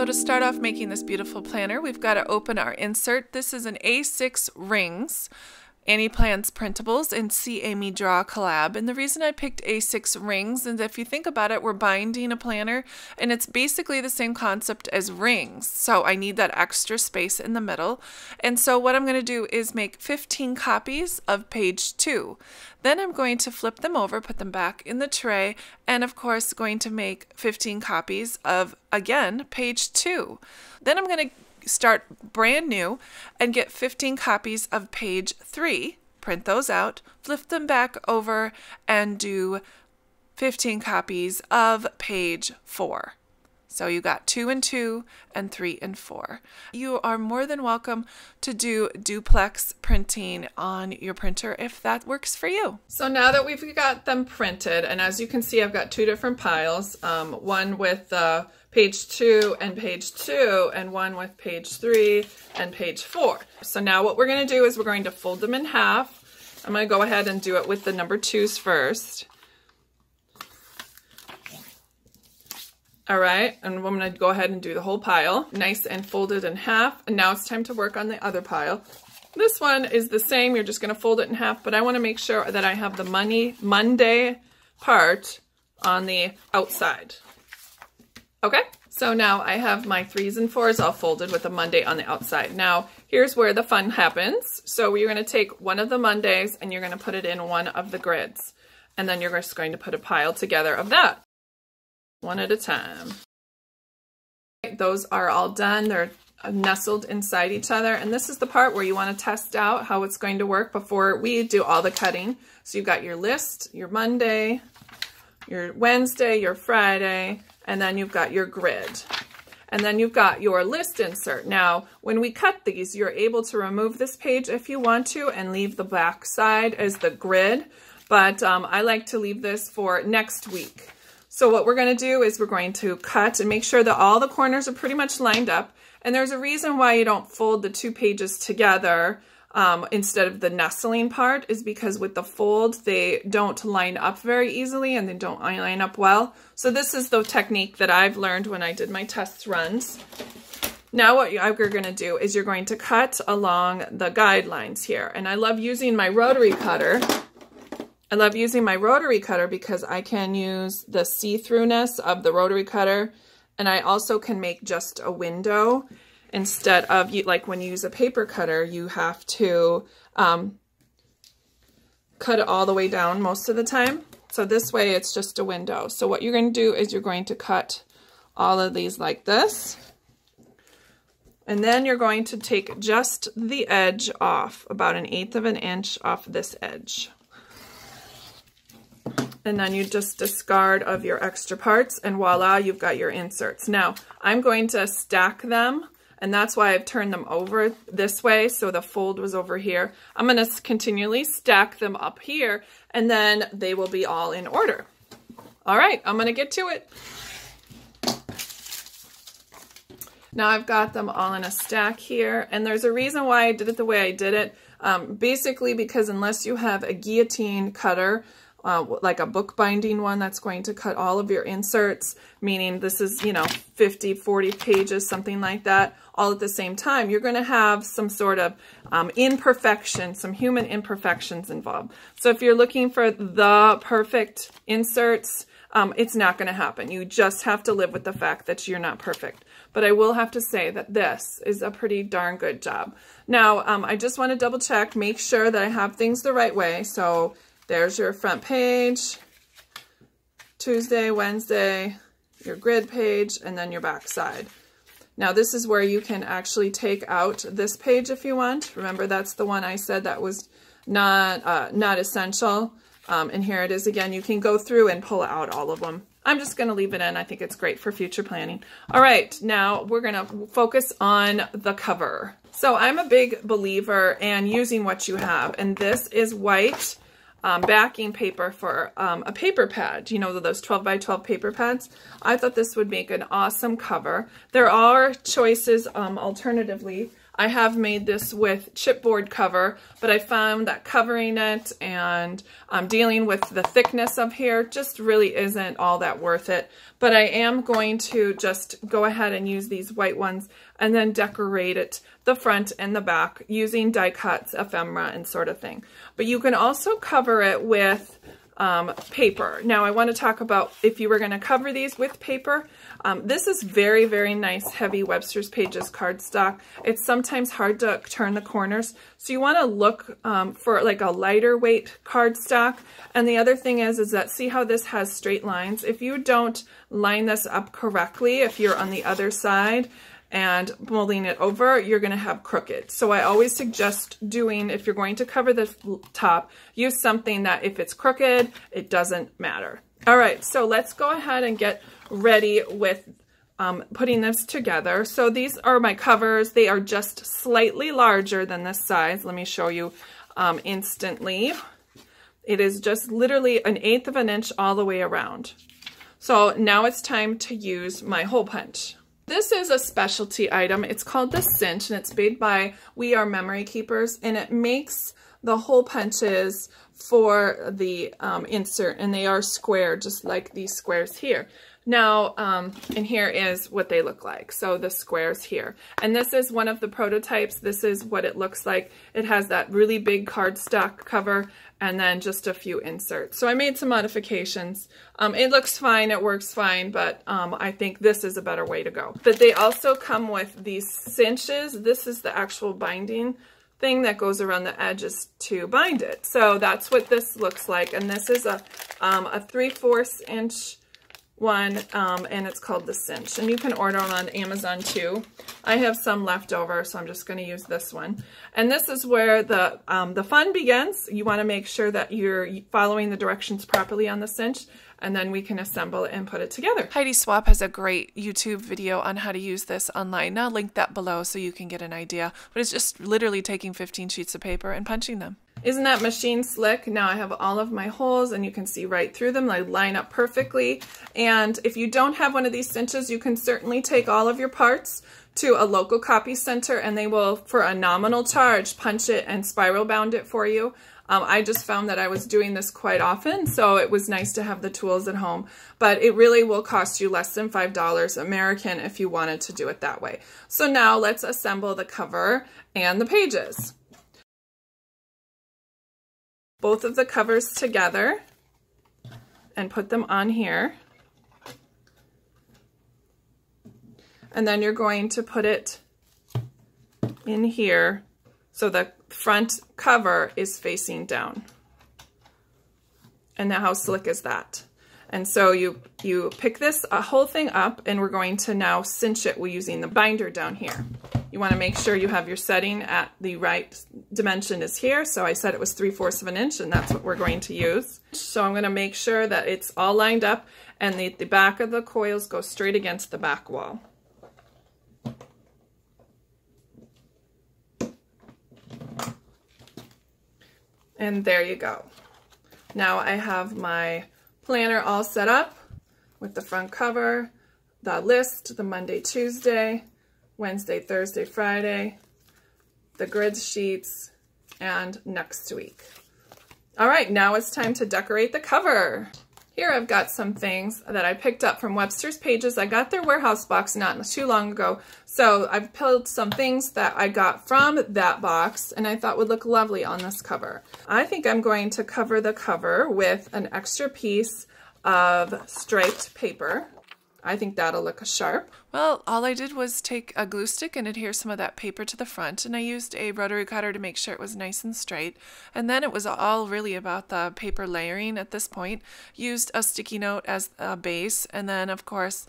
to start off making this beautiful planner, we've got to open our insert. This is an A6 rings, Annie Plans Printables, and See Amy Draw collab. And the reason I picked A6 rings is if you think about it, we're binding a planner, and it's basically the same concept as rings. So I need that extra space in the middle. And so what I'm going to do is make 15 copies of page 2. Then I'm going to flip them over, put them back in the tray, and of course going to make 15 copies of, again, page 2. Then I'm going to start brand new and get 15 copies of page 3, print those out, flip them back over, and do 15 copies of page 4. So you got 2 and 2 and 3 and 4. You are more than welcome to do duplex printing on your printer if that works for you. So now that we've got them printed, and as you can see, I've got 2 different piles, one with page 2 and page 2, and one with page 3 and page 4. So now what we're going to do is we're going to fold them in half. I'm going to go ahead and do it with the number 2s first. All right, and I'm going to go ahead and do the whole pile, nice and folded in half. And now it's time to work on the other pile. This one is the same. You're just going to fold it in half, but I want to make sure that I have the Monday part on the outside. Okay, so now I have my 3s and 4s all folded with the Monday on the outside. Now, here's where the fun happens. So you're going to take one of the Mondays and you're going to put it in one of the grids. And then you're just going to put a pile together of that, one at a time. Those are all done. They're nestled inside each other. And this is the part where you want to test out how it's going to work before we do all the cutting. So you've got your list, your Monday, your Wednesday, your Friday, and then you've got your grid. And then you've got your list insert. Now, when we cut these, you're able to remove this page if you want to and leave the back side as the grid. But I like to leave this for next week. So what we're going to do is we're going to cut and make sure that all the corners are pretty much lined up. And there's a reason why you don't fold the 2 pages together instead of the nestling part, is because with the fold, they don't line up very easily and they don't line up well. So this is the technique that I've learned when I did my test runs. Now what you're going to do is you're going to cut along the guidelines here. And I love using my rotary cutter. I love using my rotary cutter because I can use the see-throughness of the rotary cutter, and I also can make just a window instead of, like when you use a paper cutter, you have to cut it all the way down most of the time. So this way it's just a window. So what you're going to do is you're going to cut all of these like this, and then you're going to take just the edge off, about 1/8 of an inch off this edge. And then you just discard of your extra parts, and voila, you've got your inserts. Now, I'm going to stack them, and that's why I've turned them over this way, so the fold was over here. I'm going to continually stack them up here, and then they will be all in order. All right, I'm going to get to it. Now I've got them all in a stack here, and there's a reason why I did it the way I did it. Basically because unless you have a guillotine cutter, like a bookbinding one that's going to cut all of your inserts, meaning this is, 50, 40 pages, something like that, all at the same time, you're going to have some sort of imperfection, some human imperfections involved. So if you're looking for the perfect inserts, it's not going to happen. You just have to live with the fact that you're not perfect. But I will have to say that this is a pretty darn good job. Now, I just want to double check, make sure that I have things the right way. So there's your front page, Tuesday, Wednesday, your grid page, and then your back side. Now this is where you can actually take out this page if you want. Remember, that's the one I said that was not essential. And here it is again. You can go through and pull out all of them. I'm just going to leave it in. I think it's great for future planning. All right, now we're going to focus on the cover. So I'm a big believer in using what you have, and this is white backing paper for a paper pad, those 12 by 12 paper pads. I thought this would make an awesome cover. There are choices alternatively I have made this with chipboard cover, but I found that covering it and dealing with the thickness of here just really isn't all that worth it. But I am going to just go ahead and use these white ones and then decorate it, the front and the back, using die cuts, ephemera, and sort of thing. But you can also cover it with paper. Now I want to talk about if you were going to cover these with paper. This is very, very nice heavy Webster's Pages cardstock. It's sometimes hard to turn the corners, so you want to look for like a lighter weight cardstock. And the other thing is that see how this has straight lines? If you don't line this up correctly, if you're on the other side and molding it over, you're going to have crooked. So I always suggest doing, if you're going to cover the top, use something that if it's crooked, it doesn't matter. All right, so let's go ahead and get ready with putting this together. So these are my covers. They are just slightly larger than this size. Let me show you instantly. It is just literally 1/8 of an inch all the way around. So now it's time to use my hole punch. This is a specialty item. It's called the Cinch, and it's made by We Are Memory Keepers, and it makes the hole punches for the insert, and they are square, just like these squares here. Now, and here is what they look like. So the squares here. And this is one of the prototypes. This is what it looks like. It has that really big cardstock cover and then just a few inserts. So I made some modifications. It looks fine, it works fine, but I think this is a better way to go. But they also come with these cinches. This is the actual binding thing that goes around the edges to bind it. So that's what this looks like. And this is a 3/4 inch one, and it's called the Cinch, and you can order them on Amazon too. I have some left over, so I'm just going to use this one. And this is where the fun begins. You want to make sure that you're following the directions properly on the cinch, and then we can assemble it and put it together. Heidi Swap has a great YouTube video on how to use this online. I'll link that below so you can get an idea. But it's just literally taking 15 sheets of paper and punching them. Isn't that machine slick? Now I have all of my holes and you can see right through them. They line up perfectly. And if you don't have one of these cinches, you can certainly take all of your parts to a local copy center and they will, for a nominal charge, punch it and spiral bound it for you. I just found that I was doing this quite often, so it was nice to have the tools at home. But it really will cost you less than $5 American if you wanted to do it that way. So now let's assemble the cover and the pages. Both of the covers together and put them on here. And then you're going to put it in here so the front cover is facing down. And now how slick is that? And so you pick this whole thing up and we're going to now cinch it using the binder down here. You want to make sure you have your setting at the right dimension is here. So I said it was 3/4 of an inch and that's what we're going to use. So I'm going to make sure that it's all lined up and the back of the coils go straight against the back wall. And there you go. Now I have my planner all set up with the front cover, the list, the Monday, Tuesday, Wednesday, Thursday, Friday, the grid sheets, and next week. All right, now it's time to decorate the cover. Here I've got some things that I picked up from Webster's Pages. I got their warehouse box not too long ago, so I've pulled some things that I got from that box and I thought would look lovely on this cover. I think I'm going to cover the cover with an extra piece of striped paper. I think that'll look sharp. Well, all I did was take a glue stick and adhere some of that paper to the front, and I used a rotary cutter to make sure it was nice and straight. And then it was all really about the paper layering at this point. Used a sticky note as a base, and then of course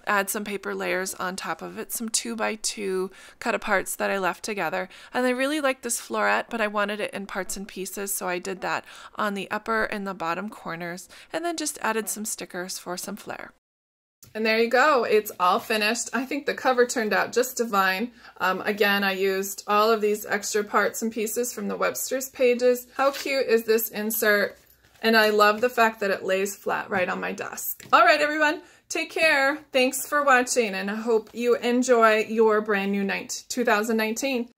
add some paper layers on top of it, some 2x2 cut aparts that I left together. And I really like this floret, but I wanted it in parts and pieces, so I did that on the upper and the bottom corners, and then just added some stickers for some flair. And there you go, it's all finished. I think the cover turned out just divine. Again, I used all of these extra parts and pieces from the Webster's Pages. How cute is this insert? And I love the fact that it lays flat right on my desk. All right, everyone, Take care. Thanks for watching, and I hope you enjoy your brand new night, 2019.